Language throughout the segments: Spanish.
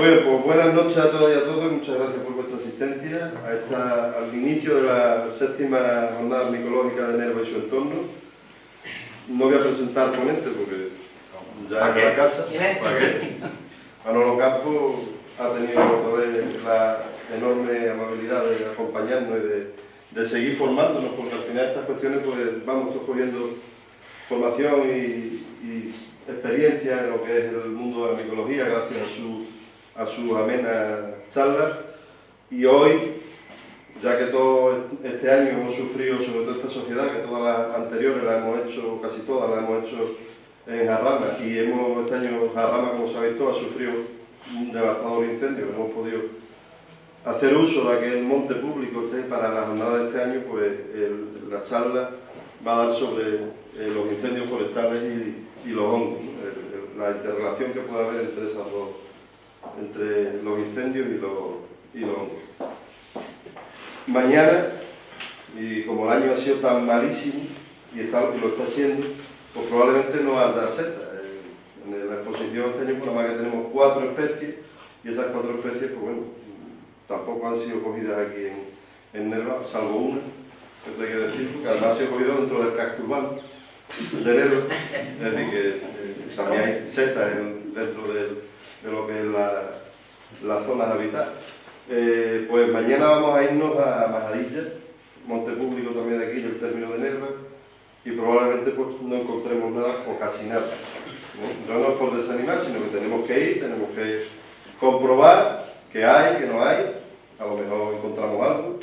Bueno, pues buenas noches a todas y a todos y muchas gracias por vuestra asistencia al inicio de la séptima jornada micológica de Nerva y su entorno. No voy a presentar ponente porque ya es la casa. ¿Para qué? Manolo Campos ha tenido otra vez la enorme amabilidad de acompañarnos y de seguir formándonos, porque al final estas cuestiones pues vamos cogiendo formación y experiencia en lo que es el mundo de la micología gracias a su amena charla. Y hoy, ya que todo este año hemos sufrido, sobre todo esta sociedad, que todas las anteriores las hemos hecho, casi todas las hemos hecho en Jarrama, y este año Jarrama, como sabéis todos, ha sufrido un devastador incendio. Hemos podido hacer uso de aquel monte público para la jornada de este año, pues la charla va a dar sobre los incendios forestales y los hongos, la interrelación que puede haber entre esas dos, entre los incendios y los hongos. Mañana, y como el año ha sido tan malísimo y lo está siendo, pues probablemente no haya setas. En la exposición este año, por lo más que tenemos 4 especies, y esas 4 especies, pues bueno, tampoco han sido cogidas aquí en Nerva, salvo una, esto hay que decir, que además ha sido cogido dentro del casco urbano de Nerva, es decir, que también hay setas dentro de lo que es las zonas habitadas. Pues mañana vamos a irnos a Majadilla, monte público también de aquí, del término de Nerva, y probablemente pues no encontremos nada o casi nada. No es por desanimar, sino que tenemos que ir, tenemos que comprobar que hay, que no hay. A lo mejor encontramos algo,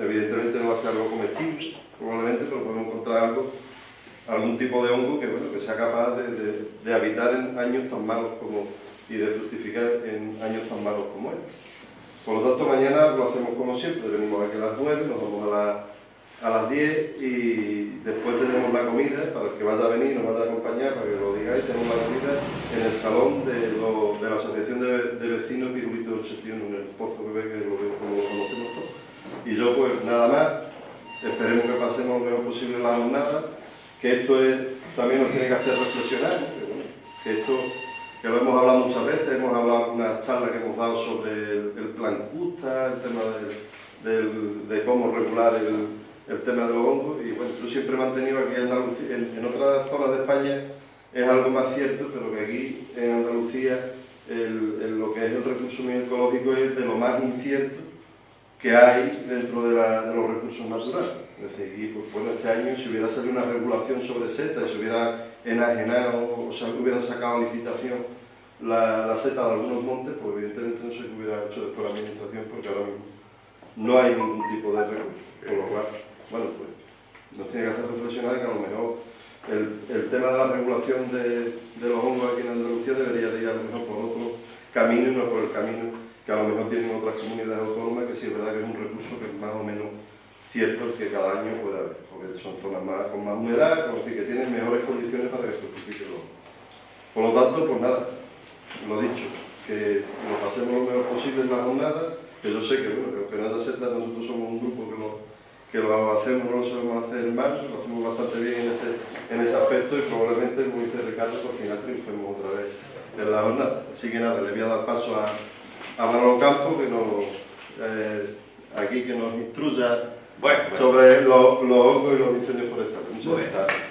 evidentemente no va a ser algo comestible, probablemente, pero podemos encontrar algún tipo de hongo que, bueno, que sea capaz de habitar en años tan malos y de fructificar en años tan malos como este. Por lo tanto, mañana lo hacemos como siempre, venimos aquí a las 9, nos vamos a las 10 y después tenemos la comida, para el que vaya a venir, nos vaya a acompañar, para que lo digáis, tenemos la comida en el salón de la Asociación de Vecinos Pirulito 81, en el Pozo Bebé, que como lo conocemos todos. Y yo pues nada más, esperemos que pasemos lo mejor posible la jornada, que esto también nos tiene que hacer reflexionar, que esto, que lo hemos hablado muchas veces, hemos hablado en una charla que hemos dado sobre el plan Custa, el tema de cómo regular el tema de los hongos, y bueno, yo siempre he mantenido aquí en Andalucía, en otras zonas de España es algo más cierto, pero que aquí en Andalucía lo que es el recurso micológico es de lo más incierto que hay dentro de los recursos naturales. Es decir, y pues bueno, este año si hubiera salido una regulación sobre setas, si hubiera enajenado o se hubiera sacado a licitación la seta de algunos montes, pues evidentemente no se hubiera hecho después la administración, porque ahora mismo no hay ningún tipo de recurso. Por lo cual, bueno, pues nos tiene que hacer reflexionar que a lo mejor el tema de la regulación de los hongos aquí en Andalucía debería de ir a lo mejor por otro camino y no por el camino que a lo mejor tienen otras comunidades autónomas, que sí es verdad que es un recurso que es más o menos cierto que cada año puede haber, porque son zonas con más humedad, que tienen mejores condiciones para que se fructifique el hongo. Por lo tanto, pues nada, lo dicho, que lo pasemos lo mejor posible en la jornada, que yo sé que, bueno, que aunque no haya setas, nosotros somos un grupo que lo hacemos, no lo sabemos hacer mal, lo hacemos bastante bien en ese aspecto y probablemente, como dice Ricardo, por final triunfemos otra vez en la jornada. Así que nada, le voy a dar paso a Manolo Campos, que aquí que nos instruya sobre los hongos y los incendios forestales. Muchas gracias.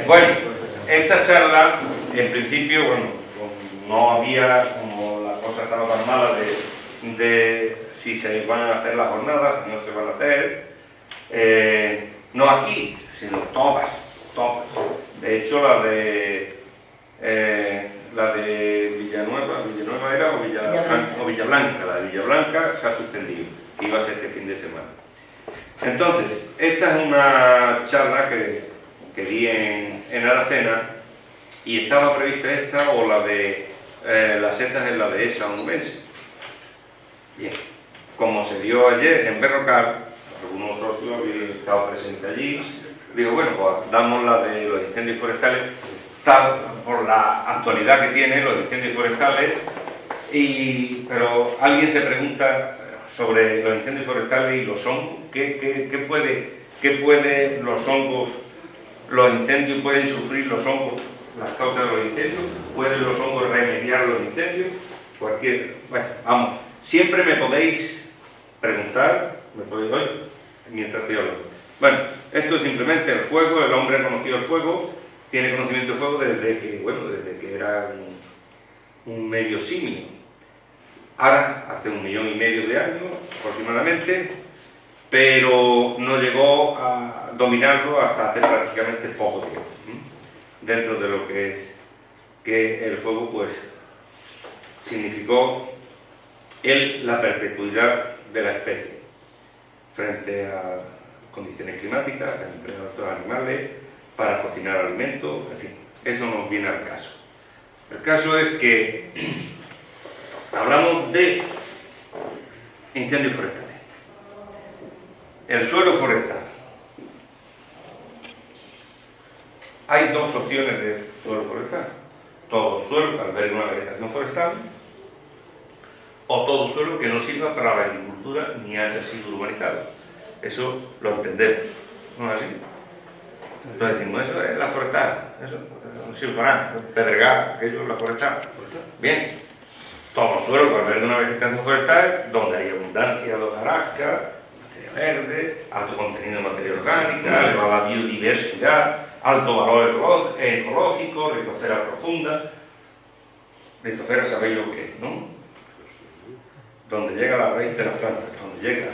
Bueno, esta charla, en principio, bueno, no había, como la cosa estaba tan mala de si se van a hacer las jornadas, si no se van a hacer, no aquí, sino todas. De hecho, la de Villanueva era o Villablanca, la de Villablanca se ha suspendido, que iba a ser este fin de semana. Entonces, esta es una charla que di en Aracena, y estaba prevista esta o la de las setas en la dehesa onubense. Bien, como se dio ayer en Berrocal, algunos socios habían estado presentes allí, digo, bueno, pues damos la de los incendios forestales, por la actualidad que tienen los incendios forestales, pero alguien se pregunta sobre los incendios forestales y los hongos, ¿qué puede los hongos, los incendios pueden sufrir los hongos, las causas de los incendios? ¿Pueden los hongos remediar apoyar los incendios, bueno, vamos, siempre me podéis preguntar, me podéis oír mientras estoy hablando. Bueno, esto es simplemente el fuego, el hombre ha conocido el fuego, tiene conocimiento del fuego desde que era un medio simio. Ahora, hace 1,5 millones de años aproximadamente, pero no llegó a dominarlo hasta hace prácticamente poco tiempo. Dentro de lo que es que el fuego, pues, significó la perpetuidad de la especie frente a condiciones climáticas, entre otros animales, para cocinar alimentos, en fin, eso no viene al caso. El caso es que hablamos de incendios forestales. El suelo forestal. Hay dos opciones de suelo forestal. Todo suelo que albergue una vegetación forestal, o todo suelo que no sirva para la agricultura ni haya sido urbanizado. Eso lo entendemos, ¿no es así? Entonces decimos, eso es la forestal, eso no sirve para nada, pedregal, aquello es la forestal. Bien, todo suelo que albergue una vegetación forestal, donde hay abundancia de hojarasca, materia verde, alto contenido de materia orgánica, elevada biodiversidad, alto valor ecológico, rizosfera profunda. Rizosfera sabéis lo que es, ¿no? Donde llega la raíz de las plantas, donde llega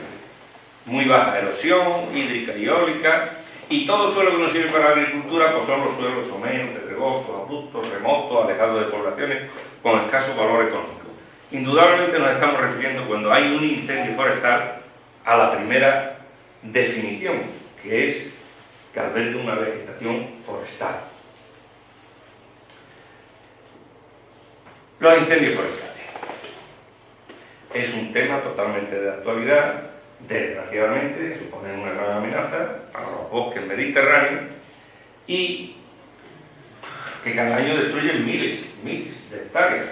muy baja erosión hídrica y eólica, y todo suelo que no sirve para la agricultura pues son los suelos someros, pedregosos, abruptos, remotos, alejados de poblaciones, con escaso valor económico. Indudablemente nos estamos refiriendo, cuando hay un incendio forestal, a la primera definición, que es que albergue una vegetación forestal. Los incendios forestales es un tema totalmente de actualidad. Desgraciadamente suponen una gran amenaza para los bosques mediterráneos y que cada año destruyen miles de hectáreas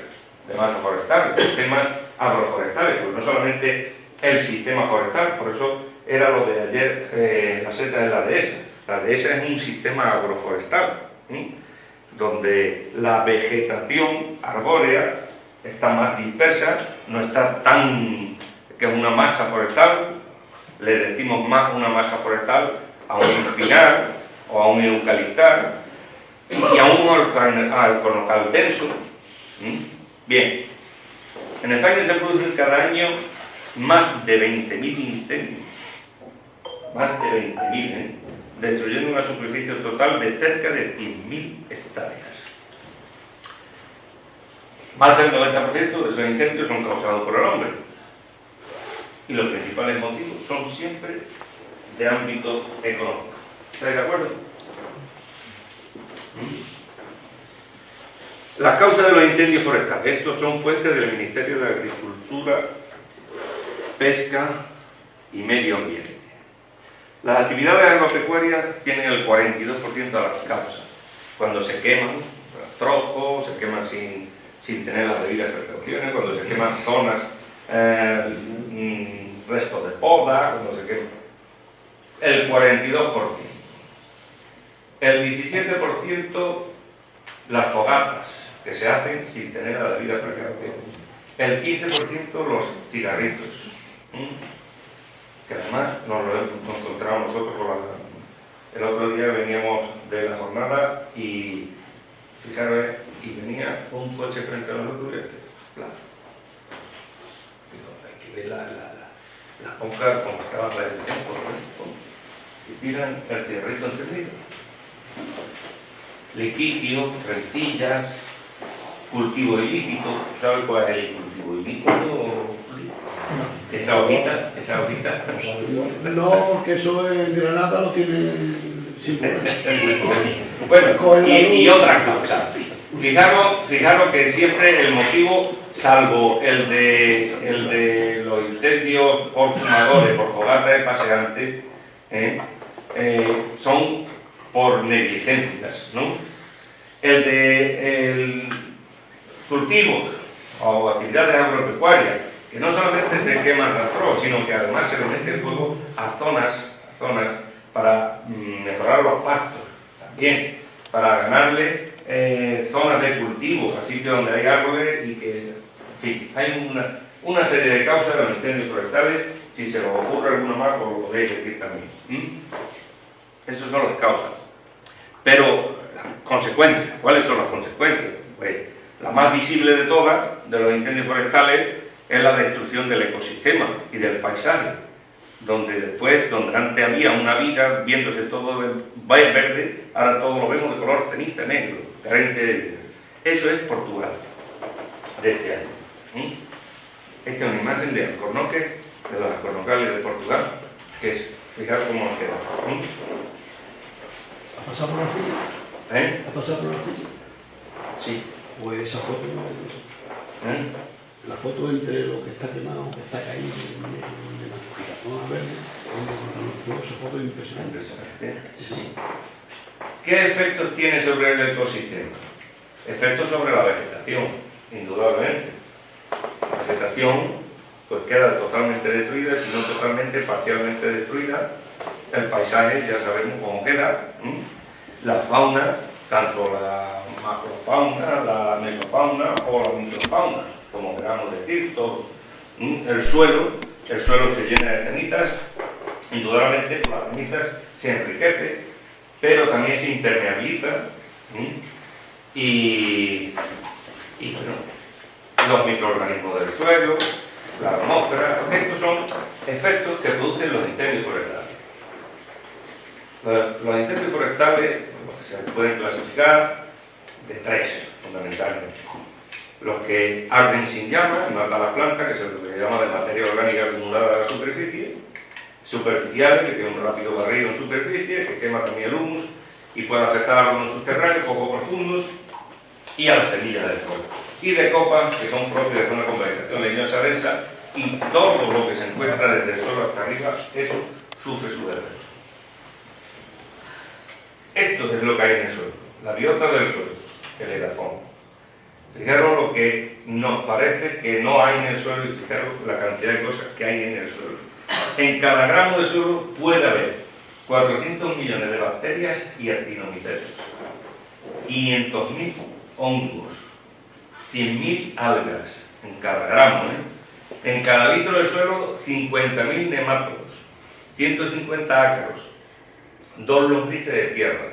de masa forestal, de sistemas agroforestales, porque no solamente el sistema forestal, por eso era lo de ayer, la seta de la dehesa. La dehesa es un sistema agroforestal, donde la vegetación arbórea está más dispersa, no está tan, que es una masa forestal, le decimos más una masa forestal a un pinar o a un eucaliptar y a un alcornocaldenso. Bien, en España se producen cada año más de 20.000 incendios, más de 20.000, destruyendo una superficie total de cerca de 100.000 hectáreas. Más del 90% de esos incendios son causados por el hombre. Y los principales motivos son siempre de ámbito económico. ¿Estáis de acuerdo? Las causas de los incendios forestales. Estos son fuentes del Ministerio de Agricultura, Pesca y Medio Ambiente. Las actividades agropecuarias tienen el 42% de las causas. Cuando se queman trozos, se queman sin tener las debidas precauciones, cuando se queman zonas, restos de poda, cuando se queman. El 42%. El 17% las fogatas que se hacen sin tener la debida precaución. El 15% los cigarritos, que además nos lo hemos encontrado nosotros el otro día. Veníamos de la jornada y fijaros, y venía un coche frente a nosotros y claro, hay que ver la ponca como estaba para el tiempo, y tiran el cigarrito encendido. Litigio, rentillas, cultivo ilícito. ¿Sabe cuál es el cultivo ilícito? Esa hojita. No, que eso en Granada lo tienen sin Bueno, y otra cosa. Fijaros que siempre el motivo, salvo el de los incendios por fumadores, por fogatas de paseantes, son por negligencias, ¿no? El cultivo o actividades agropecuarias, que no solamente se quema el rastro, sino que además se le mete fuego a zonas para mejorar los pastos, también para ganarle zonas de cultivo, a sitios donde hay árboles y que, en fin, hay una serie de causas de los incendios forestales. Si se os ocurre alguna más, os lo podéis decir también. Esas son las causas. Pero, las consecuencias, ¿cuáles son las consecuencias? Pues, la más visible de todas, de los incendios forestales, es la destrucción del ecosistema y del paisaje, donde antes había una vida viéndose todo verde, ahora todo lo vemos de color ceniza, negro, carente de vida. Eso es Portugal, de este año. Esta es una imagen de Alcornoque, de los Alcornocales de Portugal, que es, fijaros cómo nos queda. ¿Ha pasado por la fila? ¿Ha pasado por la fila? Sí. Pues esa foto no es eso. La foto entre lo que está quemado, que está caído, de la zona verde, esa foto es impresionante. Sí. ¿Qué efectos tiene sobre el ecosistema? Efectos sobre la vegetación, indudablemente. La vegetación pues queda totalmente destruida, si no totalmente, parcialmente destruida. El paisaje ya sabemos cómo queda. La fauna, tanto la macrofauna, la mesofauna o la microfauna, como queramos decir, todo. El suelo se llena de cenizas, indudablemente con las cenizas se enriquece, pero también se impermeabiliza, y bueno, los microorganismos del suelo, la atmósfera, estos son efectos que producen los incendios forestales. Los incendios forestales se pueden clasificar de tres, fundamentalmente. Los que arden sin llama y matan las plantas, que se llama de materia orgánica acumulada a la superficie. Superficiales, que tienen un rápido barrido en superficie, que quema también el humus y puede afectar a algunos subterráneos poco profundos, y a las semillas del suelo. Y de copas, que son propias de una vegetación leñosa densa, y todo lo que se encuentra desde el suelo hasta arriba, eso sufre su defecto. Esto es lo que hay en el suelo, la biota del suelo, el edafón. Fijaros lo que nos parece que no hay en el suelo y fijaros la cantidad de cosas que hay en el suelo. En cada gramo de suelo puede haber 400 millones de bacterias y actinomícetos, 500.000 hongos, 100.000 algas en cada gramo. En cada litro de suelo, 50.000 nemátodos, 150 ácaros, 2 lombrices de tierra.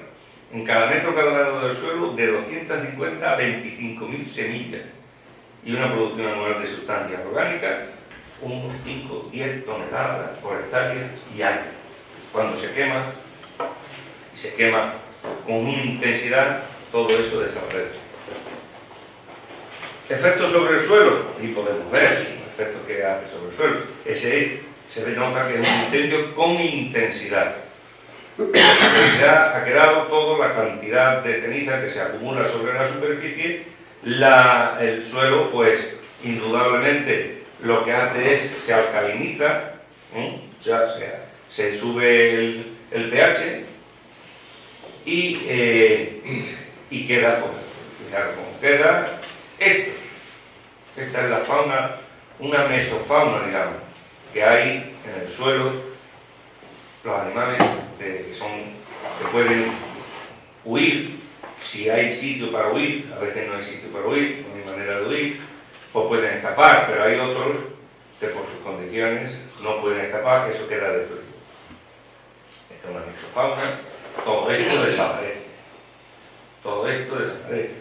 En cada metro cuadrado del suelo, de 250 a 25.000 semillas, y una producción anual de sustancias orgánicas, unos 5-10 toneladas forestales diarias. Cuando se quema, y se quema con una intensidad, todo eso desaparece. Efectos sobre el suelo, y podemos ver los efectos que hace sobre el suelo. Se nota que es un incendio con intensidad. Ya ha quedado toda la cantidad de ceniza que se acumula sobre la superficie. El suelo, pues, indudablemente, lo que hace es, se alcaliniza, ya se sube el pH y queda, pues, fijaros cómo queda esto. Esta es la fauna, una mesofauna, digamos, que hay en el suelo. Los animales que pueden huir, si hay sitio para huir, a veces no hay sitio para huir, no hay manera de huir, pues pueden escapar, pero hay otros que por sus condiciones no pueden escapar, que eso queda destruido. Esta es una mesofauna, todo esto desaparece. Todo esto desaparece.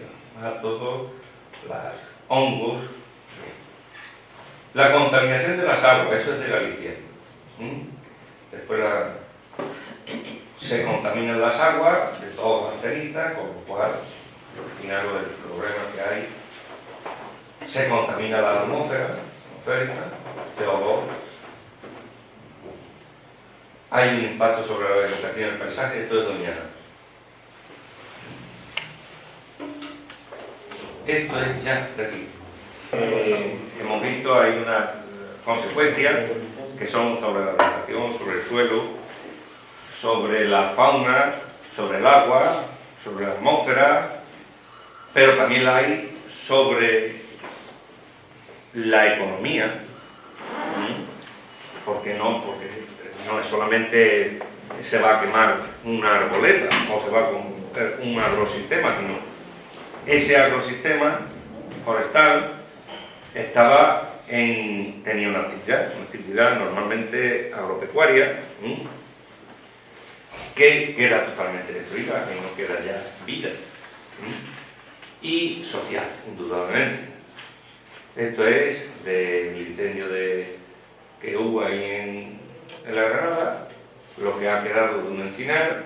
Todos los hongos. La contaminación de las aguas, eso es de Galicia. Después se contaminan las aguas de todas las cenizas, con lo cual, imaginaros el problema que hay. Se contamina la atmósfera, CO2. Hay un impacto sobre la vegetación y el paisaje, esto es Doñana. Esto es ya de aquí. Hemos visto, hay unas consecuencias que son sobre la vegetación, sobre el suelo, sobre la fauna, sobre el agua, sobre la atmósfera, pero también la hay sobre la economía. Porque no es solamente se va a quemar una arboleda o se va a comer un agrosistema, sino ese agrosistema forestal tenía una actividad normalmente agropecuaria, que queda totalmente destruida, que no queda ya vida, y social, indudablemente. Esto es del incendio que hubo ahí en la Granada, lo que ha quedado de un encinar.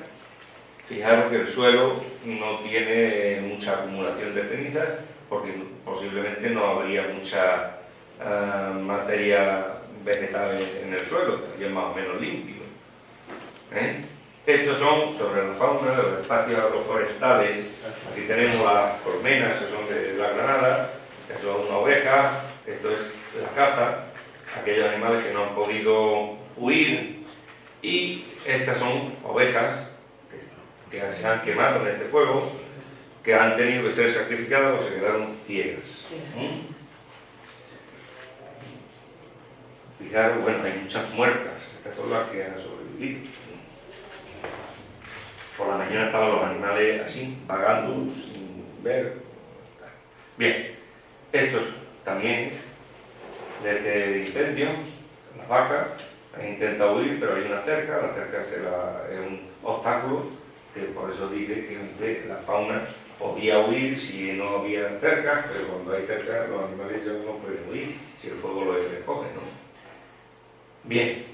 Fijaros que el suelo no tiene mucha acumulación de cenizas, porque posiblemente no habría mucha materia vegetal en el suelo, estaría más o menos limpio. Estos son sobre la fauna de los espacios agroforestales. Aquí tenemos las colmenas, que son de la Granada, esto es una oveja, esto es la caza, aquellos animales que no han podido huir, y estas son ovejas que se han quemado en este fuego, que han tenido que ser sacrificadas o se quedaron ciegas. Fijaros, bueno, hay muchas muertas, estas son las que han sobrevivido. Por la mañana estaban los animales así, vagando, sin ver. Bien, estos también, desde el incendio, las vacas han intentado huir, pero hay una cerca, la cerca es un obstáculo, que por eso dije que la fauna podía huir si no había cercas, pero cuando hay cercas los animales ya no pueden huir, si el fuego los recoge, ¿no? Bien,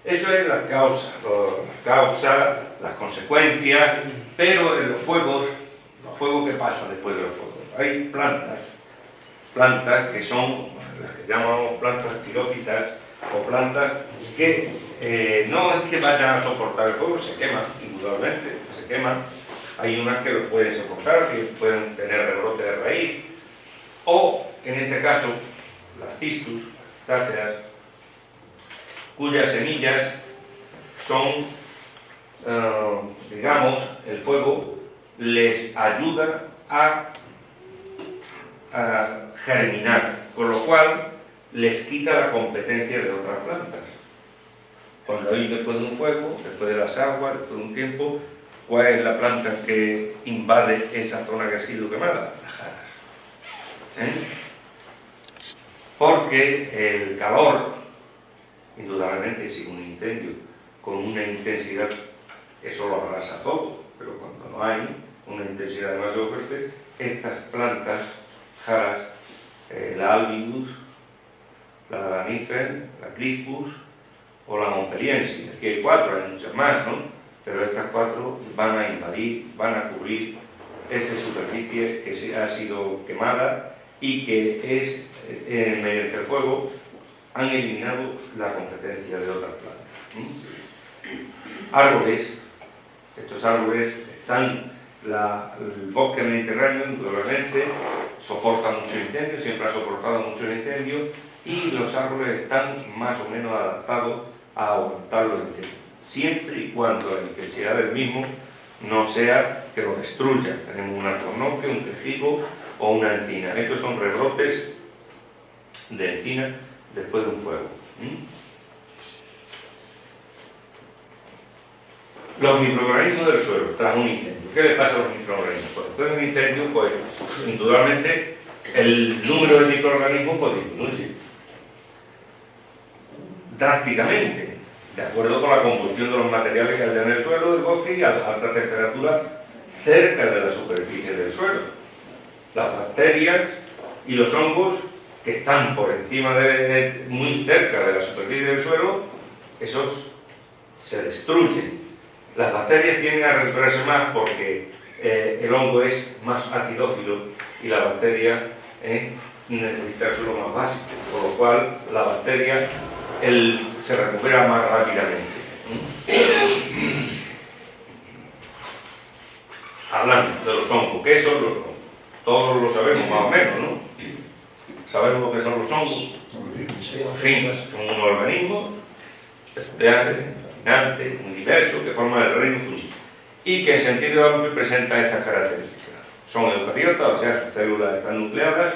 eso es las causas, las consecuencias, pero en los fuegos, ¿qué pasa después de los fuegos? Hay plantas que son las que llamamos plantas pirófitas, o plantas que no es que vayan a soportar el fuego, se queman, indudablemente, se queman. Hay unas que lo pueden soportar, que pueden tener rebrote de raíz, o en este caso las cistus, las citáceas, cuyas semillas son, digamos, el fuego les ayuda a germinar, con lo cual les quita la competencia de otras plantas. Cuando hay después de un fuego, después de las aguas, después de un tiempo, ¿cuál es la planta que invade esa zona que ha sido quemada? Las jaras. Porque el calor, indudablemente, si un incendio con una intensidad, eso lo abrasa todo, pero cuando no hay una intensidad demasiado fuerte, estas plantas jaras, la albinus, la danifer, la crispus o la montpelliensis. Aquí hay 4, hay muchas más, ¿no? Pero estas 4 van a invadir, van a cubrir esa superficie que ha sido quemada y que es, mediante el fuego, han eliminado la competencia de otras plantas. Árboles, estos árboles están, el bosque mediterráneo, indudablemente, soporta mucho incendio, siempre ha soportado mucho el incendio, y los árboles están más o menos adaptados a aguantar los incendios, siempre y cuando la intensidad del mismo no sea que lo destruya. Tenemos un alcornoque, un tejido o una encina. Estos son rebrotes de encina después de un fuego. Los microorganismos del suelo tras un incendio. ¿Qué le pasa a los microorganismos? Pues después de un incendio, pues indudablemente el número de microorganismos pues disminuye drásticamente, de acuerdo con la combustión de los materiales que hay en el suelo del bosque y a alta temperatura cerca de la superficie del suelo. Las bacterias y los hongos que están por encima muy cerca de la superficie del suelo, esos se destruyen. Las bacterias tienden a recuperarse más porque el hongo es más acidófilo y la bacteria necesita el suelo más básico, por lo cual la bacteria se recupera más rápidamente. Hablando de los hongos, ¿qué son los hongos? Todos lo sabemos más o menos, ¿no? ¿Sabemos lo que son los hongos? En fin, son unos organismos gigantes, universo, que forman el reino fungi y que en sentido amplio presentan estas características. Son eucariotas, o sea, sus células están nucleadas,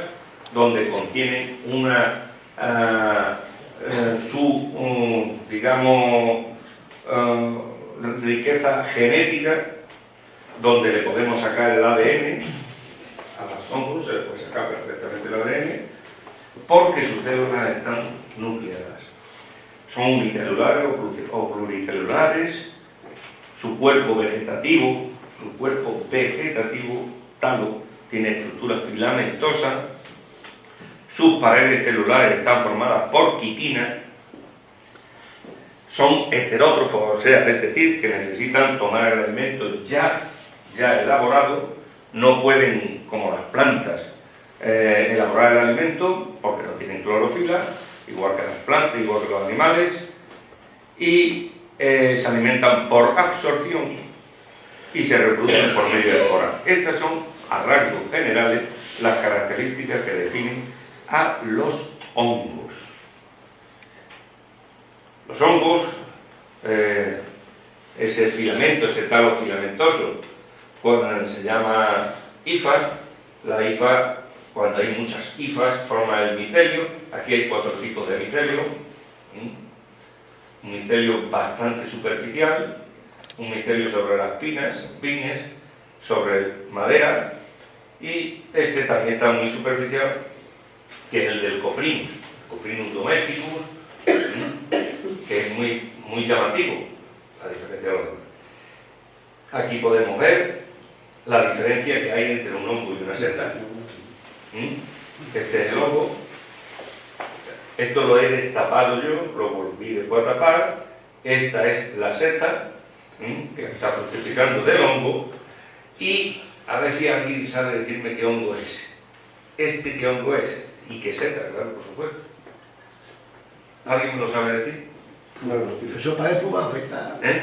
donde contienen una digamos, riqueza genética, donde le podemos sacar el ADN a hongos se les puede sacar perfectamente el ADN porque sus células están nucleadas. Son unicelulares o pluricelulares, su cuerpo vegetativo, talo, tiene estructura filamentosa, sus paredes celulares están formadas por quitina, son heterótrofos, o sea, es decir, que necesitan tomar el alimento ya elaborado, no pueden, como las plantas, elaborar el alimento porque no tienen clorofila, igual que las plantas, igual que los animales, y se alimentan por absorción y se reproducen por medio del coral. Estas son, a rasgos generales, las características que definen a los hongos. Los hongos, ese filamento, ese talo filamentoso, se llama hifas. La hifa, cuando hay muchas hifas, forma el micelio. Aquí hay 4 tipos de micelio. Un micelio bastante superficial, un micelio sobre las piñas, sobre madera, y este también está muy superficial, que es el del Coprinus domesticus, que es muy llamativo, a diferencia de los demás. Aquí podemos ver la diferencia que hay entre un hongo y una seta. Este es el hongo. Esto lo he destapado yo, lo volví después a tapar. Esta es la seta, que está fructificando del hongo. Y a ver si alguien sabe decirme qué hongo es. ¿Qué hongo es? Y qué seta, claro, por supuesto. ¿Alguien me lo sabe decir? Eso para esto va a afectar. No es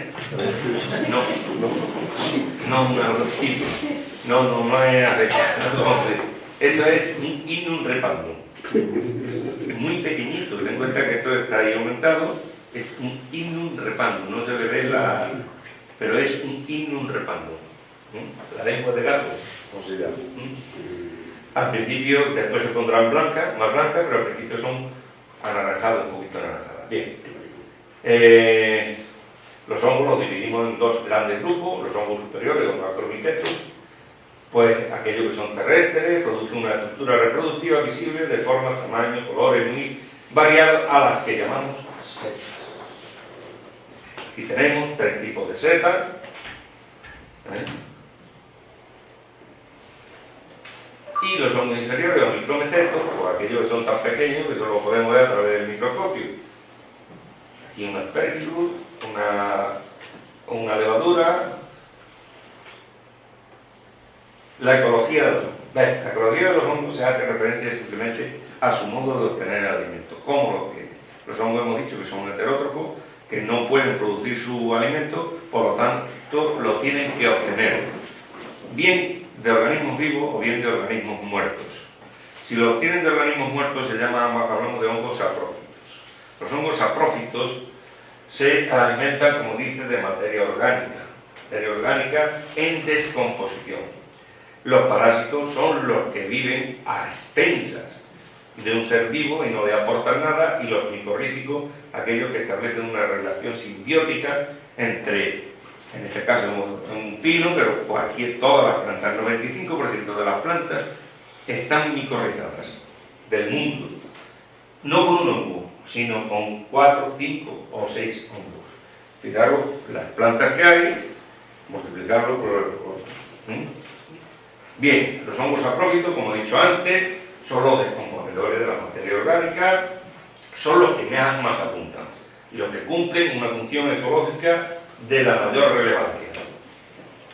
afectar. Eso es un innum repandum. Muy pequeñito, ten en cuenta que esto está ahí aumentado. Es un innum repandum, no se ve pero es un innum repandum. La lengua de gato, ¿cómo se llama? Al principio, después se pondrán más blancas, pero al principio son anaranjadas, un poquito anaranjadas. Bien. Los hongos los dividimos en 2 grandes grupos, los hongos superiores, los macromicetos, pues aquellos que son terrestres, producen una estructura reproductiva visible de formas, tamaños, colores muy variados, a las que llamamos setas. Aquí tenemos 3 tipos de setas. Y los hongos inferiores, los micrometetos, pues aquellos que son tan pequeños que solo podemos ver a través del microscopio. Aquí un aspergillus, una levadura. La ecología de los hongos. La ecología de los hongos se hace referencia simplemente a su modo de obtener el alimento. ¿Cómo lo obtienen? Los hongos hemos dicho que son heterótrofos, que no pueden producir su alimento, por lo tanto lo tienen que obtener bien de organismos vivos o bien de organismos muertos. Si lo obtienen de organismos muertos hablamos de hongos saprófitos. Los hongos saprófitos se alimentan, como dice, de materia orgánica en descomposición. Los parásitos son los que viven a expensas de un ser vivo y no le aportan nada, y los micorrízicos, aquellos que establecen una relación simbiótica entre, en este caso un pino, pero todas las plantas, el 95% de las plantas están micorrizadas del mundo, no con un hongo, sino con 4, 5 o 6 hongos. Fijaros las plantas que hay, multiplicarlo por Bien, los hongos saprófitos, como he dicho antes, son los descomponedores de la materia orgánica, son los que más apuntan y los que cumplen una función ecológica de la mayor relevancia.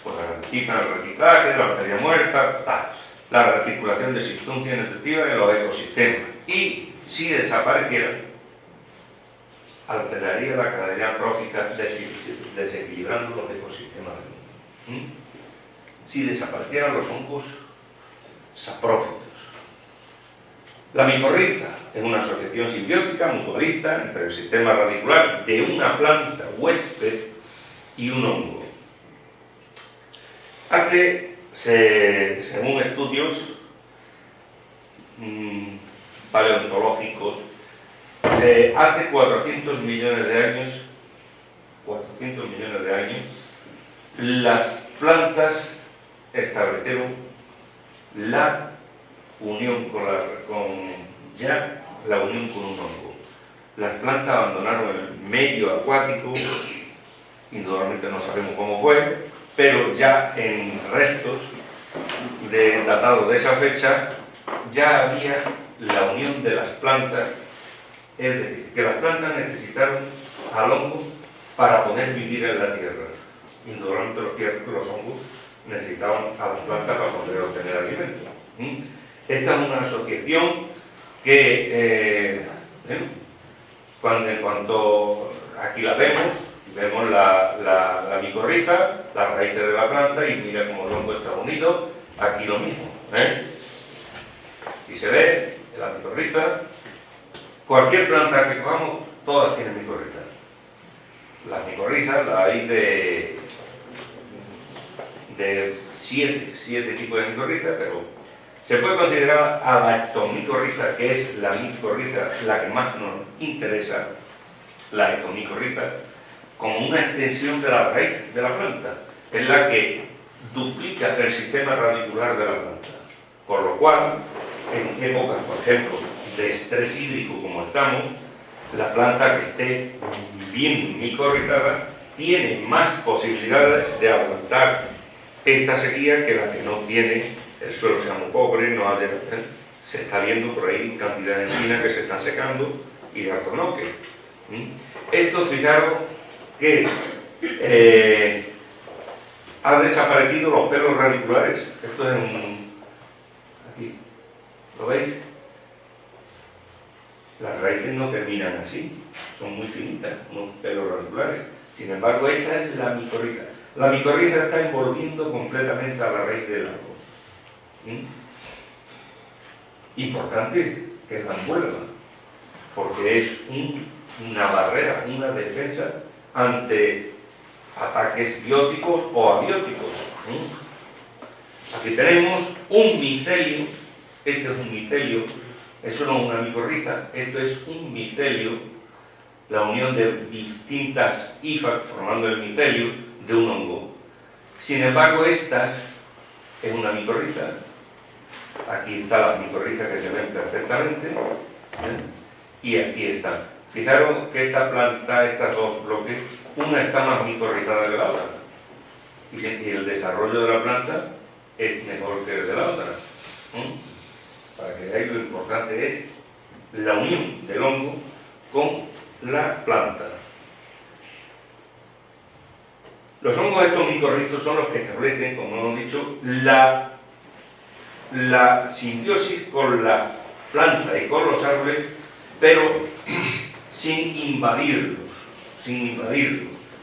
Pues garantizan el reciclaje de la materia muerta, la recirculación de sustancias nutritivas en los ecosistemas, y si desaparecieran, alteraría la cadena trófica desequilibrando los ecosistemas del mundo. Si desaparecieran los hongos saprófitos. La micorriza es una asociación simbiótica mutualista entre el sistema radicular de una planta huésped y un hongo. Según estudios paleontológicos, hace 400 millones de años, las plantas establecieron la unión con la unión con un hongo. Las plantas abandonaron el medio acuático, indudablemente no sabemos cómo fue, pero ya en restos datados de esa fecha ya había la unión de las plantas, es decir, que las plantas necesitaron al hongo para poder vivir en la tierra. Indudablemente los hongos necesitaban a las plantas para poder obtener alimento. Esta es una asociación que, en cuanto aquí la vemos la micorriza, las raíces de la planta, y mira cómo el hongo está unido, aquí lo mismo. Y se ve la micorriza, cualquier planta que cojamos, todas tienen micorriza. Las micorrizas las hay de 7 tipos de micorriza, pero se puede considerar a la ectomicorriza, que es la micorriza la que más nos interesa, la ectomicorriza, como una extensión de la raíz de la planta, es la que duplica el sistema radicular de la planta. Por lo cual, en épocas, por ejemplo, de estrés hídrico como estamos, la planta que esté bien micorrizada tiene más posibilidades de aguantar esta sequía que la que no tiene, el suelo sea muy pobre, no haya, se está viendo por ahí cantidad de encinas que se están secando y de alcornoque. Esto, fijaros que han desaparecido los pelos radiculares. Esto es aquí, ¿lo veis? Las raíces no terminan así, son muy finitas, unos pelos radiculares. Sin embargo, esa es la micorriza. La micorriza está envolviendo completamente a la raíz del árbol. Importante que la envuelva, porque es una barrera, una defensa ante ataques bióticos o abióticos. Aquí tenemos un micelio, este es un micelio, eso no es una micorriza, esto es un micelio, la unión de distintas hifas formando el micelio de un hongo. Sin embargo, estas es una micorriza. Aquí están las micorrizas que se ven perfectamente, y aquí están. Fijaros que esta planta, estas dos bloques, una está más micorrizada que la otra, y el desarrollo de la planta es mejor que el de la otra. Para que veáis lo importante es la unión del hongo con la planta. Los hongos estos micorrizos son los que establecen, como hemos dicho, la simbiosis con las plantas y con los árboles, pero sin invadirlos.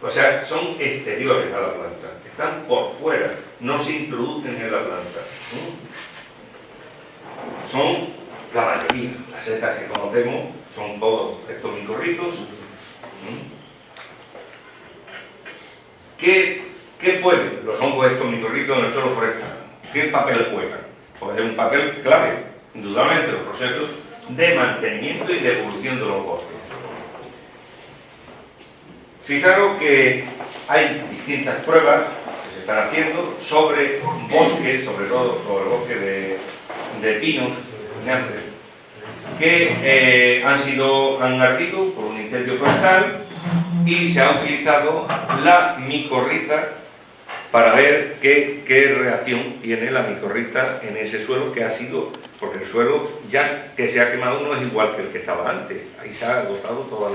O sea, son exteriores a la planta, están por fuera, no se introducen en la planta. Son la mayoría, las setas que conocemos, son todos estos micorrizos. ¿Qué pueden los hongos estos micorrizos en el suelo forestal? ¿Qué papel juegan? Pues es un papel clave, indudablemente, los procesos de mantenimiento y de evolución de los bosques. Fijaros que hay distintas pruebas que se están haciendo sobre bosques, sobre todo sobre el bosque de pinos, que han ardido por un incendio forestal, y se ha utilizado la micorriza para ver qué reacción tiene la micorriza en ese suelo que ha sido, porque el suelo ya que se ha quemado no es igual que el que estaba antes, ahí se ha agotado toda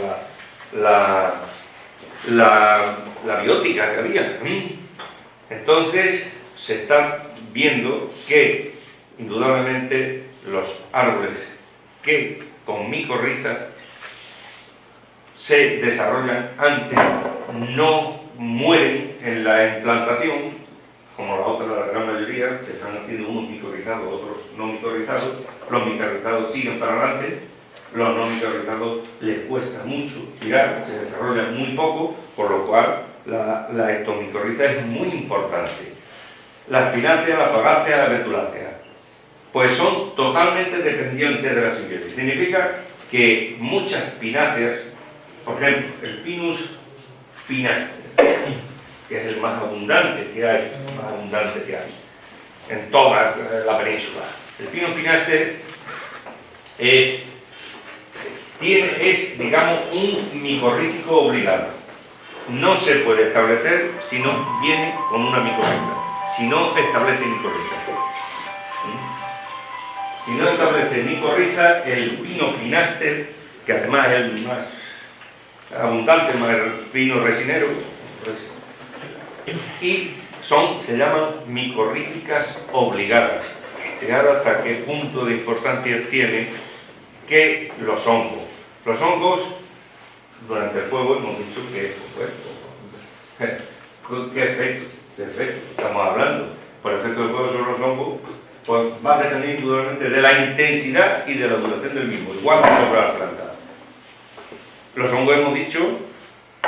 la biótica que había. Entonces se está viendo que indudablemente los árboles que con micorriza se desarrollan antes no mueren en la implantación, como la gran mayoría, se están haciendo unos micorrizados, otros no micorrizados. Los micorrizados siguen para adelante, los no micorrizados les cuesta mucho tirar, se desarrollan muy poco, por lo cual la ectomicorriza es muy importante. La espinácea, la fagácea, la betulácea, pues son totalmente dependientes de la simbiosis. Significa que muchas pináceas, por ejemplo, el Pinus pinaster, que es el más abundante que hay, en toda la península, El pino pinaster es, digamos, un micorrítico obligado. No se puede establecer si no viene con una micorriza, si no establece micorriza. Si no establece micorriza, el pino pinaster, que además es el más abundante, más el pino resinero, y se llaman micorríticas obligadas. Fijaros hasta qué punto de importancia tiene que los hongos. Los hongos, durante el fuego hemos dicho que, ¿qué efecto estamos hablando? Por efecto del fuego sobre los hongos, pues va a depender indudablemente de la intensidad y de la duración del mismo, igual que sobre las plantas. Los hongos hemos dicho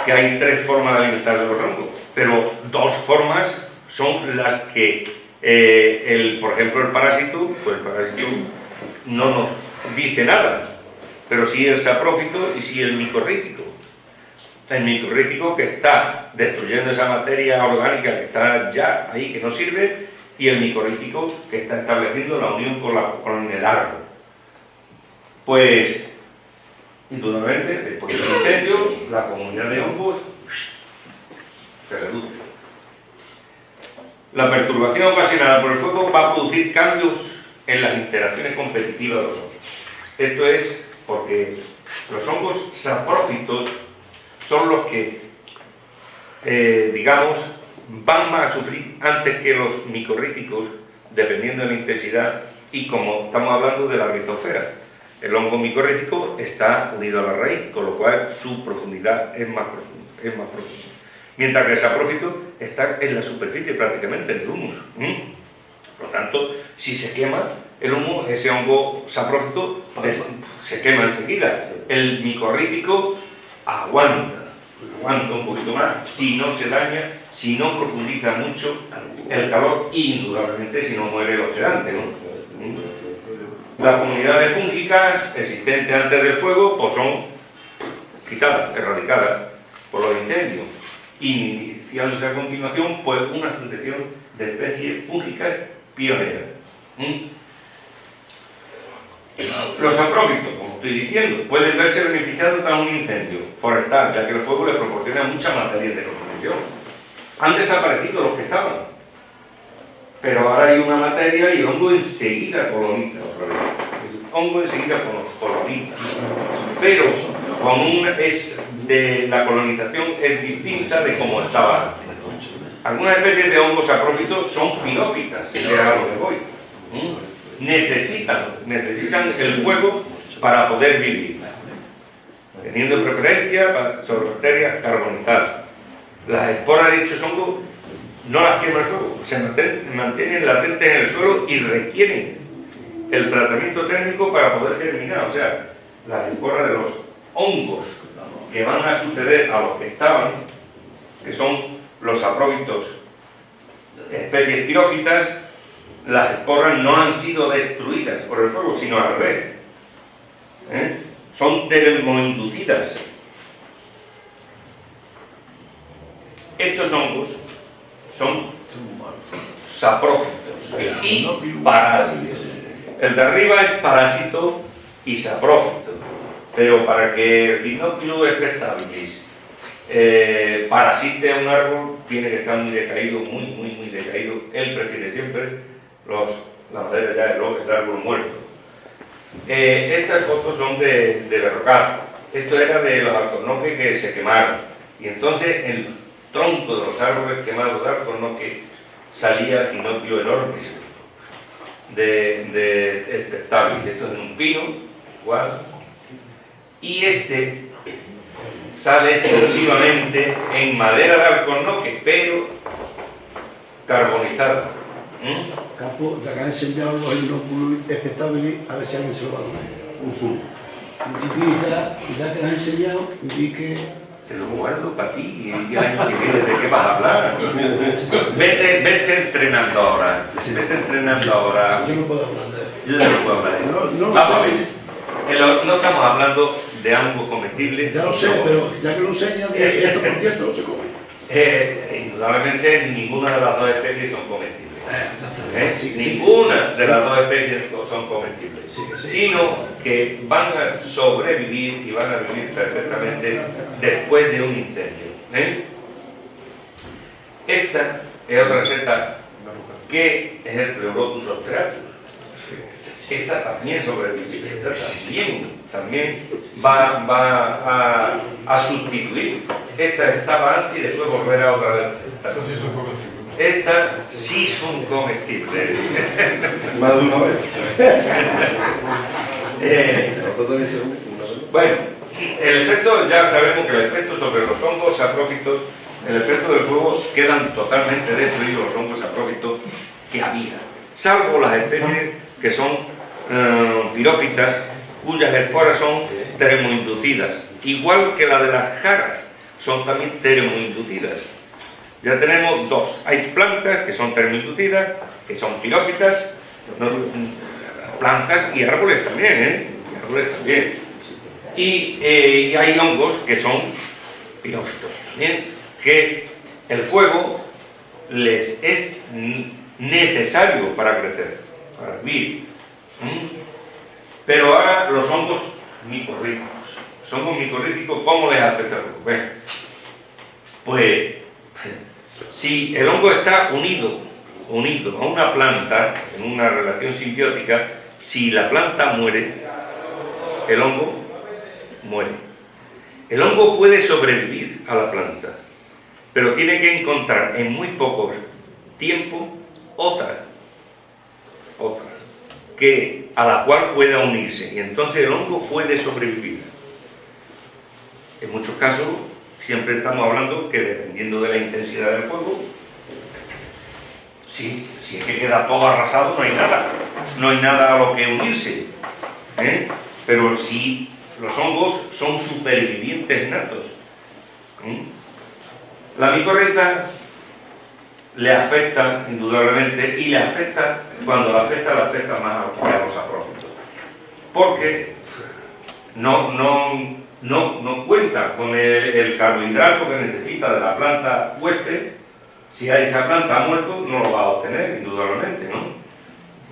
que hay 3 formas de alimentar de los hongos, pero 2 formas son las que, por ejemplo, el parásito, pues el parásito no nos dice nada, pero sí el saprófito y sí el micorrítico. El micorrítico que está destruyendo esa materia orgánica que está ya ahí, que no sirve, y el micorrítico que está estableciendo la unión con el árbol. Pues, indudablemente, después del incendio, la comunidad de hongos se reduce. La perturbación ocasionada por el fuego va a producir cambios en las interacciones competitivas de los hongos. Esto es porque los hongos saprófitos son los que, digamos, van más a sufrir antes que los micorríticos, dependiendo de la intensidad, y como estamos hablando de la rizosfera. El hongo micorrítico está unido a la raíz, con lo cual su profundidad es más profunda. Mientras que el saprófito está en la superficie, prácticamente, en el humus. Por lo tanto, si se quema el humus, ese hongo saprófito se quema enseguida. El micorrítico aguanta un poquito más, si no se daña, si no profundiza mucho el calor, y indudablemente si no muere el oxidante, ¿no? Las comunidades fúngicas existentes antes del fuego pues son quitadas, erradicadas por los incendios, iniciándose a continuación pues una sucesión de especies fúngicas pioneras. Los saprófitos, como estoy diciendo, pueden verse beneficiados tras un incendio forestal, ya que el fuego les proporciona mucha materia de composición. Han desaparecido los que estaban, pero ahora hay una materia y el hongo enseguida coloniza otra vez. El hongo enseguida coloniza, pero la colonización es distinta de como estaba antes. Algunas especies de hongos saprófitos son pirófitas, que es a lo que voy. Necesitan el fuego para poder vivir, teniendo preferencia sobre bacterias carbonizadas. Las esporas de dichos hongos no las quema el fuego, se mantienen latentes en el suelo y requieren el tratamiento térmico para poder germinar. O sea, las esporas de los hongos que van a suceder a los que estaban, que son los saprófitos, especies pirófitas, las esporas no han sido destruidas por el fuego, sino al revés. Son termoinducidas. Estos hongos son saprófitos y parásitos. El de arriba es parásito y saprófito, pero para que el Rhinophyllus spectabilis parasite a un árbol tiene que estar muy decaído, muy decaído. Él prefiere siempre la madera ya el árbol muerto. Estas fotos son de Berrocal. Esto era de los alcornoques que se quemaron, y entonces el tronco de los árboles quemados de alcornoque salía Rhinophyllus enorme de espectáculo. Esto es en un pino igual, y este sale exclusivamente en madera de alcornoque, pero carbonizada. Capo, te acabas de enseñar los Rhinophyllus spectabilis, a ver si alguien se lo va a comer. Ya que lo has enseñado, di que... Te lo guardo para ti, y el año que viene de qué vas a hablar. Vete entrenando ahora. Yo no puedo hablar de eso. Yo no puedo hablar de eso. No Vamos a ver. No estamos hablando de hongos comestibles. Ya lo sé, pero ya que lo enseñas, esto por cierto no se come. Indudablemente ninguna de las dos especies son comestibles. Ninguna de las dos especies son comestibles, sino que van a sobrevivir y van a vivir perfectamente después de un incendio. Esta es otra seta que es el Pleurotus obstreatus. Esta también sobrevive, esta también va a sustituir. Esta estaba antes y después volverá otra vez. Estas sí son comestibles. Más de una vez. Bueno, el efecto, ya sabemos que el efecto sobre los hongos saprófitos, el efecto del fuego, quedan totalmente destruidos los hongos saprófitos que había, salvo las especies que son pirófitas, cuyas esporas son termoinducidas, igual que la de las jaras, son también termoinducidas. Ya tenemos dos. Hay plantas que son termoinducidas, que son pirófitas, plantas y árboles también, Y hay hongos que son pirófitos también, que el fuego les es necesario para crecer, para vivir. Pero ahora los hongos micorríticos. Los hongos micorríticos, ¿cómo les afecta el fuego? Bueno, pues si el hongo está unido a una planta, en una relación simbiótica, si la planta muere, el hongo muere. El hongo puede sobrevivir a la planta, pero tiene que encontrar en muy poco tiempo otra, a la cual pueda unirse, y entonces el hongo puede sobrevivir. En muchos casos, siempre estamos hablando que dependiendo de la intensidad del fuego, si es que queda todo arrasado, no hay nada a lo que unirse, pero si los hongos son supervivientes natos. La micorriza le afecta indudablemente, y le afecta, cuando la afecta más a los saprófitos, porque no cuenta con el carbohidrato que necesita de la planta huésped. Si esa planta ha muerto, no lo va a obtener, indudablemente,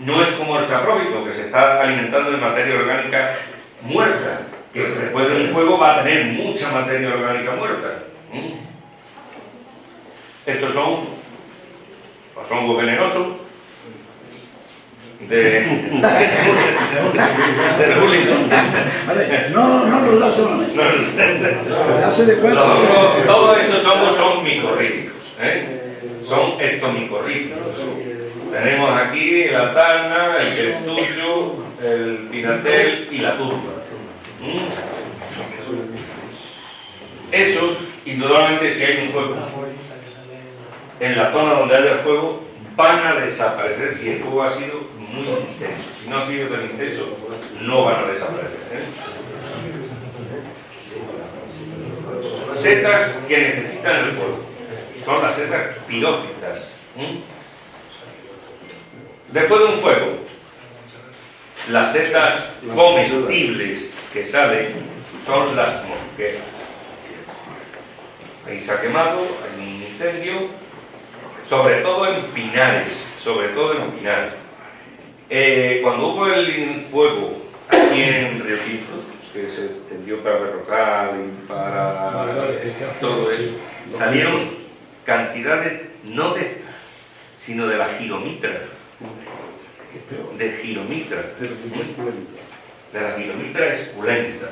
No es como el saprófito, que se está alimentando de materia orgánica muerta, que después de un fuego va a tener mucha materia orgánica muerta. Estos son los hongos venenosos del Hullington. No lo da solamente. Todos estos hongos son micorríticos, son ectomicorríticos. Tenemos aquí la tana, el quertuyo, el pinatel y la turba. Esos, indudablemente, si hay un fuego, en la zona donde haya fuego, van a desaparecer si el fuego ha sido muy intenso. Si no ha sido tan intenso, no van a desaparecer. Setas que necesitan el fuego son las setas pirófitas. Después de un fuego, las setas comestibles que salen son las mosqueras. Ahí se ha quemado, hay un incendio, sobre todo en pinares. Cuando hubo el fuego aquí en Río Tinto, que se extendió para Berrocal y para todo eso, salieron cantidades no de esta, sino de la giromitra. De la giromitra esculenta.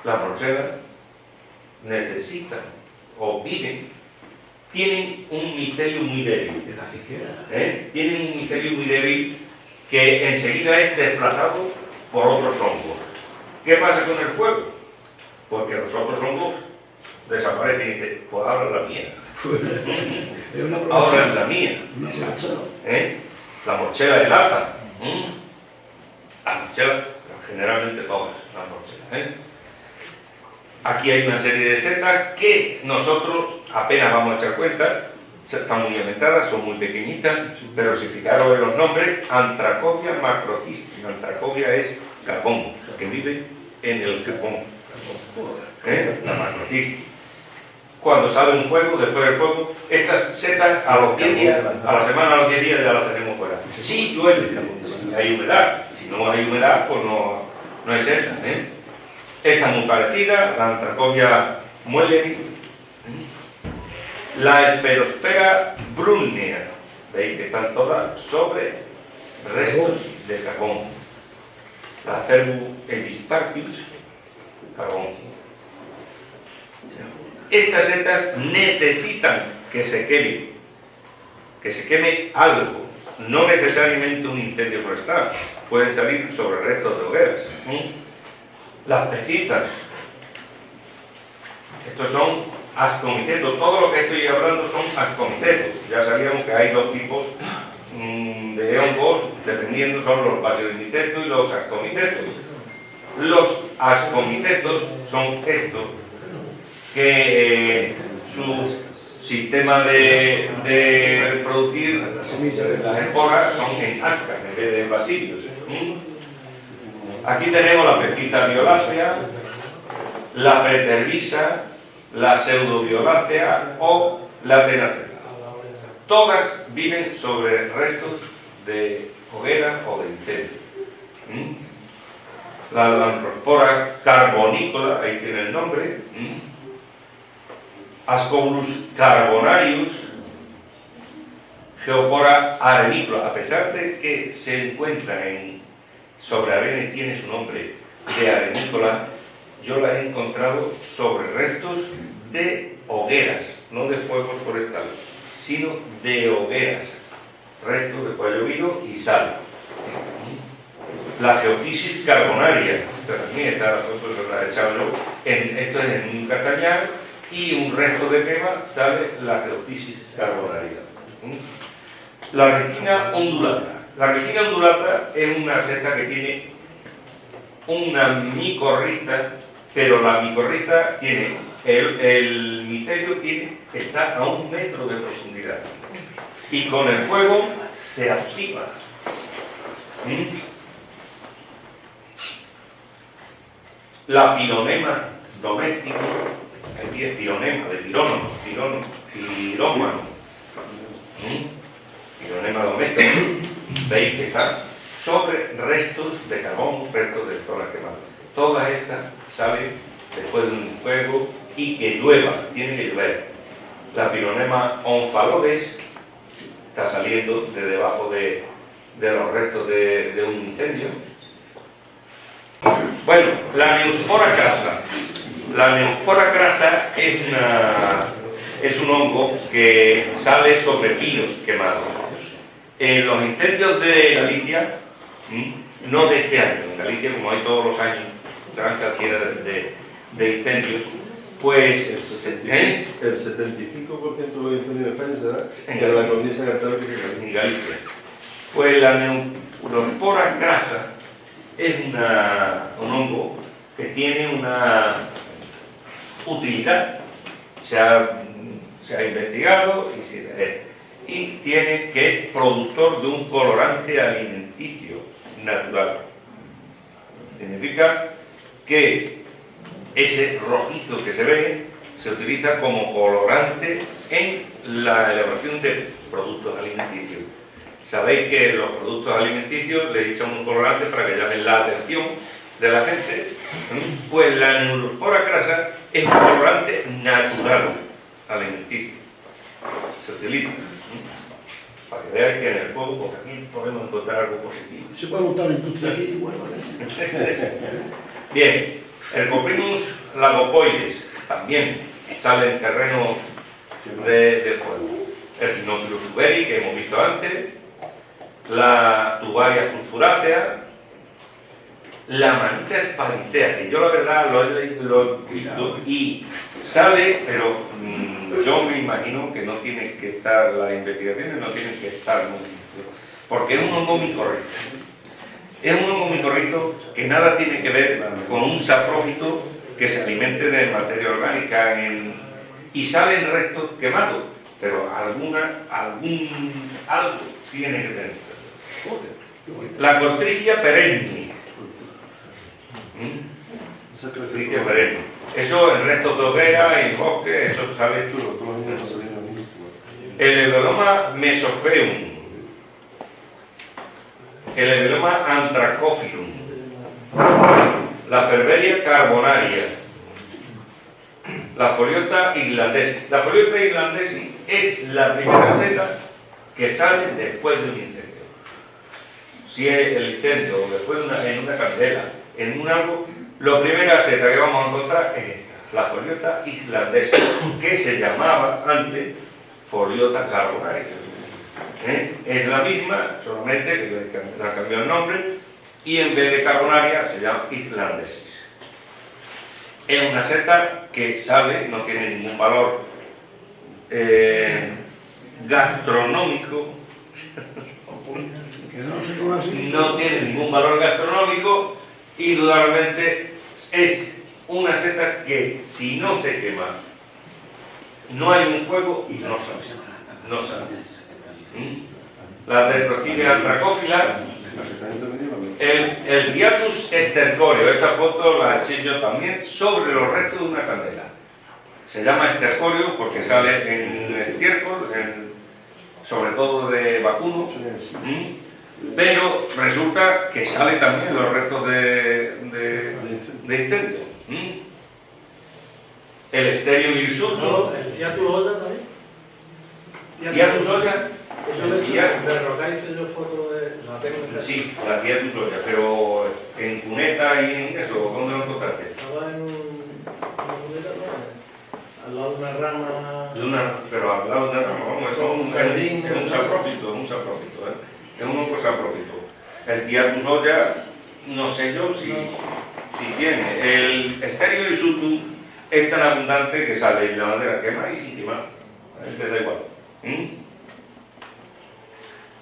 Las morchelas necesitan o tienen un micelio muy débil. De la ciquera. Tienen un micelio muy débil que enseguida es desplazado por otros hongos. ¿Qué pasa con el fuego? Porque los otros hongos desaparecen y dicen, pues ahora es la mía. Ahora es la mía. La morchela de lata. Las morchelas, generalmente todas las morchelas. Aquí hay una serie de setas que nosotros apenas vamos a echar cuenta, están muy aumentadas, son muy pequeñitas, pero si fijaros en los nombres, Antracobia macrocystis. Antracobia es capón, que vive en el capón. La macrocystis. cuando sale un fuego, después del fuego, estas setas a los 10 días, a la semana, a los 10 días ya las tenemos fuera. Si llueve, si hay humedad, si no hay humedad, pues no hay setas. Esta es muy parecida, la Anthracobia muelleri, la Esferospera brunnea, veis que están todas sobre restos de carbón. La Cervus epispartius, carbón. Estas setas necesitan que se queme algo, no necesariamente un incendio forestal, pueden salir sobre restos de hogueras. Las pecitas, estos son ascomitetos, todo lo que estoy hablando son ascomitetos. Ya sabíamos que hay dos tipos de hongos, dependiendo, son los basidiomitetos y los ascomitetos. Los ascomitetos son estos, que su sistema de producir las esporas son en asca en vez de basidios. Aquí tenemos la pecita violácea, la pretervisa, la pseudoviolácea o la tenacea. Todas viven sobre restos de hoguera o de incendio. La Lanthrospora carbonícola, ahí tiene el nombre. Ascobolus carbonarius, Geopora arenícola, a pesar de que se encuentra sobre arena y tiene su nombre de arenícola, yo la he encontrado sobre restos de hogueras, no de fuegos forestales, sino de hogueras, restos de cuello vino y sal. La Geophysis carbonaria, también está la foto que la he echado yo, esto es en un castañar, y un resto de quema sale la Geophysis carbonaria. La Ricina undulata. La Ricina undulata es una seta que tiene una micorriza, pero la micorriza tiene, el micelio está a 1 metro de profundidad y con el fuego se activa. La Pironema doméstica, aquí es pironema, de pirómano, pironema doméstico, veis que está sobre restos de carbón, restos de zonas quemadas. Todas estas salen después de un fuego y que llueva, tiene que llover. La Pironema onfalodes está saliendo de debajo de los restos de un incendio. Bueno, la Neospora crassa. La Neospora crassa es un hongo que sale sobre pinos quemados. En los incendios de Galicia, no de este año, en Galicia como hay todos los años, gran cantidad de incendios, pues el 75% de los incendios en España se da en la cornisa cantábrica en Galicia. Pues la Neospora crassa es un hongo que tiene una utilidad, se ha investigado y tiene que es productor de un colorante alimenticio natural. Significa que ese rojizo que se ve se utiliza como colorante en la elaboración de productos alimenticios. Sabéis que los productos alimenticios le echan un colorante para que llamen la atención de la gente. Pues la Neospora crassa es un colorante natural alimenticio. Se utiliza para que veáis que en el fuego también podemos encontrar algo positivo. Se puede montar una industria aquí igual, ¿vale? Bien, el Coprimus lagopoides también sale en terreno de fuego. El Cynophilus uberi, que hemos visto antes, la Tubaria sulfurácea, la Manita espadicea, que yo la verdad lo he visto y sale, pero yo me imagino que no tienen que estar, las investigaciones no tienen que estar muy, porque es un hongo micorrizo. Es un hongo micorrizo que nada tiene que ver con un saprófito que se alimente de materia orgánica y salen restos quemados, pero algo tiene que tener. La Cotrigia perenne Esa crece Frigia todo. perenne. Eso en restos de hoguera, en bosque, eso sale chulo. Chulo, todos los años va saliendo a mí. El Eveloma mesophyllum. El Eveloma anthracophilum. La Ferberia carbonaria. La Pholiota irlandesi. La Pholiota irlandesi es la primera seta que sale después de un incendio. Si es el incendio o después en una candela, en un algo, la primera seta que vamos a encontrar es esta, la Pholiota irlandesi, que se llamaba antes Pholiota carbonaria. Es la misma, solamente que le han cambiado el nombre, y en vez de carbonaria se llama irlandesis. Es una seta que sale, no tiene ningún valor gastronómico, Que no se come así. no tiene ningún valor gastronómico, y indudablemente es una seta que si no se quema, no hay un fuego y no sale. No sale. La Deprocidia antracófila, el Hiatus estercóreo, esta foto la eché yo también sobre los restos de una candela. Se llama estercóreo porque sale en estiércol, sobre todo de vacuno, pero resulta que sale también los restos de incendio. El Esterium hirsutum, ¿El Hiatus olla también? Hiatus olla, Eso lo he hecho de Roca, hice yo fotos de... La tengo en casa. sí, la Hiatus olla, pero en cuneta y en eso, ¿dónde lo encontraste? Estaba en una cuneta, ¿no? Al lado de una rama... Pero al lado de una rama, vamos, eso es un saprófito, es un hongo saprófito. El Hiatus olla, no sé yo si tiene. El Esterium hirsutum es tan abundante que sale en la madera quema y sin quemar. A este da igual.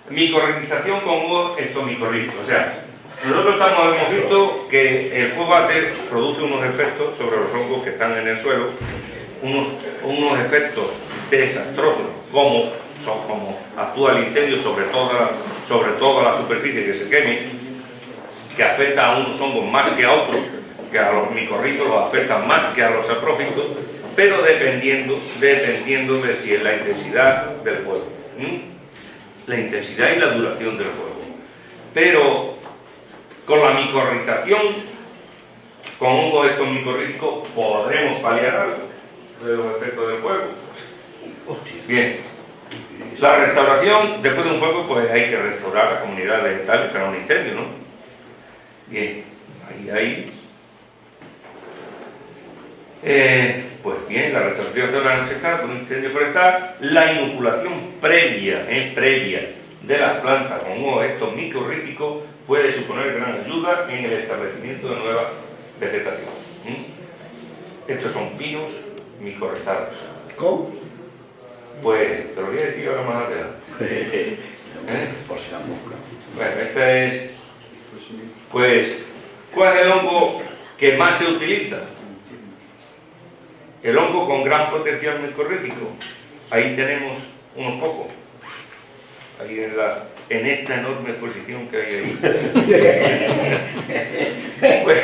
Micorrización con hongos exomicorrizos. O sea, nosotros hemos visto que el fuego ATER produce unos efectos sobre los hongos que están en el suelo, unos efectos desastrosos, como actúa el incendio sobre toda la superficie que se queme, que afecta a unos hongos más que a otros, que a los micorrizos los afectan más que a los saprófitos, pero dependiendo de si es la intensidad del fuego, la intensidad y la duración del fuego. Pero con la micorrización, con hongos estos micorríticos, podremos paliar algo de los efectos del fuego. Bien, la restauración después de un fuego, pues hay que restaurar la comunidad vegetal para un incendio, ¿no? Bien, ahí. Pues bien, la restauración de la forestal por un incendio forestal, la inoculación previa de las plantas con hongos estos micorríticos puede suponer gran ayuda en el establecimiento de nueva vegetación. Estos son pinos micorrizados. ¿Cómo? Pues te lo voy a decir ahora más adelante. Por si la mosca. Bueno, este es. Pues, ¿cuál es el hongo que más se utiliza? El hongo con gran potencial micorrítico. Ahí tenemos unos pocos. Ahí en esta enorme exposición que hay ahí. Pues,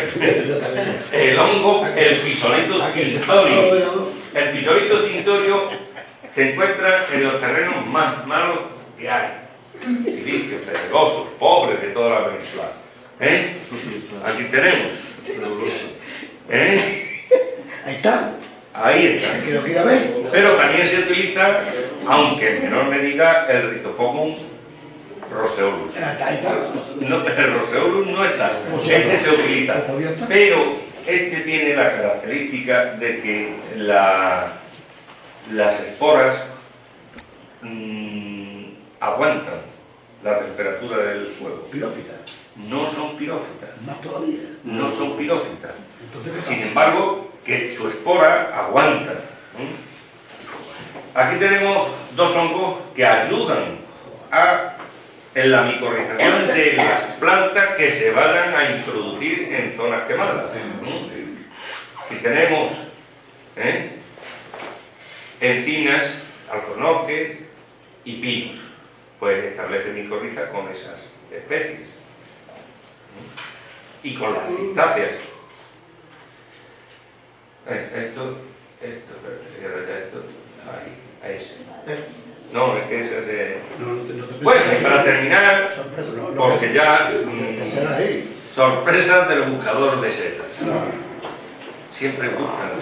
el hongo, el Physolithus tinctorio. El Physolithus tinctorio se encuentra en los terrenos más malos que hay. Silicios, pedregosos, pobres de toda la península. Aquí tenemos. Ahí está. Ahí está. El que lo quiera ver. Pero también se utiliza, aunque en menor medida, el Rhizopomum roseolus. Ahí está. No, el roseolus no está. Este se utiliza. Pero este tiene la característica de que las esporas aguantan la temperatura del fuego. Pirófitas. No son pirófitas. Más todavía. No son pirófitas. Entonces, ¿qué Sin pasa? embargo, que su espora aguanta. Aquí tenemos dos hongos que ayudan en la micorrización de las plantas que se vayan a introducir en zonas quemadas. Aquí tenemos encinas, alcornoques y pinos. Pues establece micorriza con esas especies. Y con las citáceas. Esto, ahí, ese. No, es que ese se... Bueno, y para terminar, porque ya... sorpresas del buscador de setas. Siempre buscan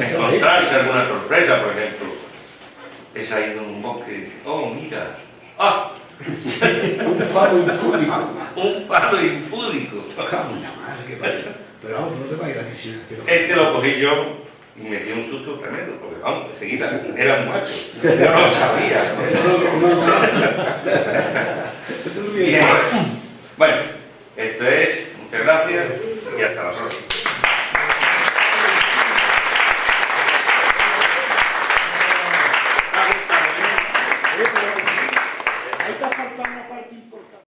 encontrarse alguna sorpresa, por ejemplo. Es ahí en un bosque y dice, oh, mira, ¡ah! Un faro impúdico. Un faro impúdico. Pero vamos, no te vayas aquí sin decir. Este lo cogí yo y me dio un susto tremendo, porque vamos, enseguida era un macho. Yo no lo sabía. Bien. Bueno, esto es, muchas gracias y hasta la próxima.